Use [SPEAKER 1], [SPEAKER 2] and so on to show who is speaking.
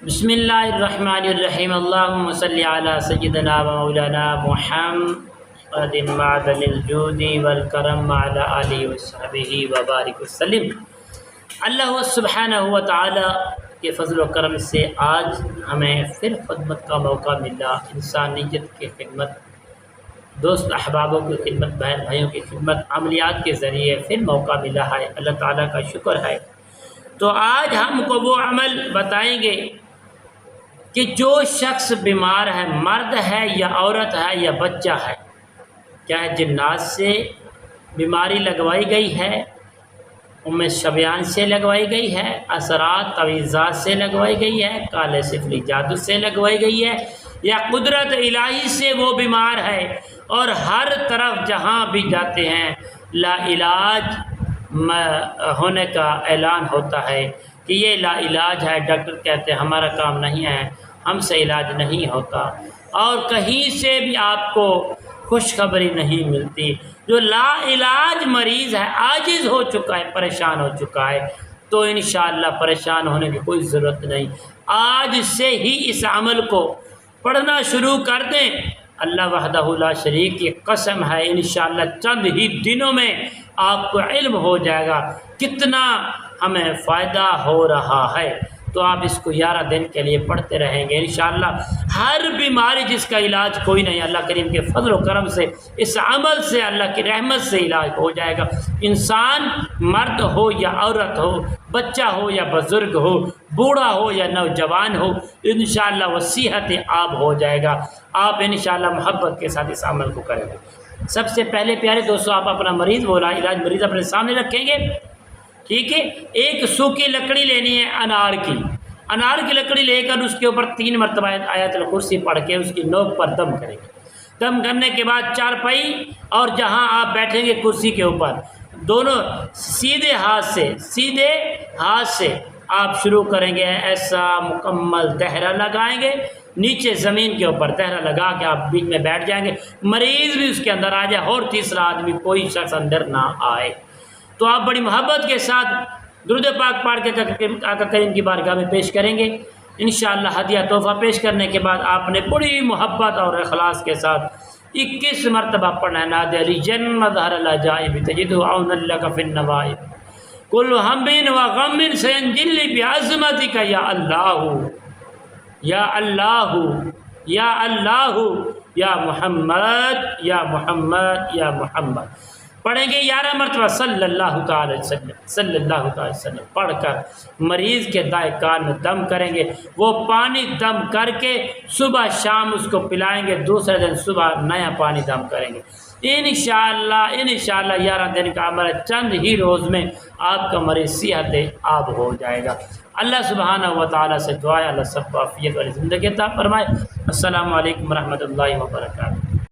[SPEAKER 1] بسم اللہ الرحمن الرحیم اللہم صلی علی سیدنا و مولانا محمد معدن الجود والکرم وعلی آلہ وصحبہ وبارک وسلم۔ اللہ سبحانہ و تعالی کے فضل و کرم سے آج ہمیں پھر خدمت کا موقع ملا، انسانیت کی خدمت، دوست احبابوں کی خدمت، بہن بھائیوں کی خدمت، عملیات کے ذریعے پھر موقع ملا ہے۔ اللہ تعالیٰ کا شکر ہے۔ تو آج ہم کو وہ عمل بتائیں گے کہ جو شخص بیمار ہے، مرد ہے یا عورت ہے یا بچہ ہے، چاہے جنات سے بیماری لگوائی گئی ہے، ام شبیان سے لگوائی گئی ہے، اثرات تعویذات سے لگوائی گئی ہے، کالے سفلی جادو سے لگوائی گئی ہے، یا قدرت الہی سے وہ بیمار ہے، اور ہر طرف جہاں بھی جاتے ہیں لا علاج ہونے کا اعلان ہوتا ہے کہ یہ لا علاج ہے، ڈاکٹر کہتے ہیں ہمارا کام نہیں ہے، ہم سے علاج نہیں ہوتا، اور کہیں سے بھی آپ کو خوشخبری نہیں ملتی۔ جو لا علاج مریض ہے، عاجز ہو چکا ہے، پریشان ہو چکا ہے، تو انشاءاللہ پریشان ہونے کی کوئی ضرورت نہیں۔ آج سے ہی اس عمل کو پڑھنا شروع کر دیں۔ اللہ وحدہ لا شریک کی قسم ہے، انشاءاللہ چند ہی دنوں میں آپ کو علم ہو جائے گا کتنا ہمیں فائدہ ہو رہا ہے۔ تو آپ اس کو 11 دن کے لیے پڑھتے رہیں گے انشاءاللہ۔ ہر بیماری جس کا علاج کوئی نہیں، اللہ کریم کے فضل و کرم سے اس عمل سے، اللہ کی رحمت سے علاج ہو جائے گا۔ انسان مرد ہو یا عورت ہو، بچہ ہو یا بزرگ ہو، بوڑھا ہو یا نوجوان ہو، انشاءاللہ وہ صحت عاب ہو جائے گا۔ آپ انشاءاللہ محبت کے ساتھ اس عمل کو کریں گے۔ سب سے پہلے پیارے دوستو، آپ اپنا مریض بولا علاج مریض اپنے سامنے رکھیں گے، ٹھیک ہے؟ ایک سوکھی لکڑی لینی ہے انار کی لکڑی لے کر اس کے اوپر 3 مرتبہ آیت الکرسی پڑھ کے اس کی نوک پر دم کریں گے۔ دم کرنے کے بعد چارپائی اور جہاں آپ بیٹھیں گے کرسی کے اوپر، دونوں سیدھے ہاتھ سے آپ شروع کریں گے، ایسا مکمل دہرہ لگائیں گے، نیچے زمین کے اوپر دہرہ لگا کے آپ بیچ میں بیٹھ جائیں گے، مریض بھی اس کے اندر آ جائے اور تیسرا آدمی کوئی شخص اندر نہ آئے۔ تو آپ بڑی محبت کے ساتھ درود پاک پڑھ کے آقا کریم کی بارگاہ میں پیش کریں گے انشاءاللہ۔ ہدیہ تحفہ پیش کرنے کے بعد آپ نے بڑی محبت اور اخلاص کے ساتھ 21 مرتبہ پڑھنا ہے، نادی علی جن ظہر العجائب تجد عون لک فی النوائب کل ہم و غم سینجلی بعظمتک یا اللہ یا اللہ یا اللہ یا محمد یا محمد یا محمد پڑھیں گے 11 مرتبہ صلی اللہ تعالی وسلم پڑھ کر مریض کے دائیں کان میں دم کریں گے۔ وہ پانی دم کر کے صبح شام اس کو پلائیں گے، دوسرے دن صبح نیا پانی دم کریں گے انشاءاللہ 11 دن کا عمل ہے، چند ہی روز میں آپ کا مریض صحت عاب ہو جائے گا۔ اللہ سبحانہ و تعالیٰ سے دعا ہے اللہ سب کو عافیت والی زندگی عطا فرمائے۔ السلام علیکم ورحمۃ اللہ وبرکاتہ۔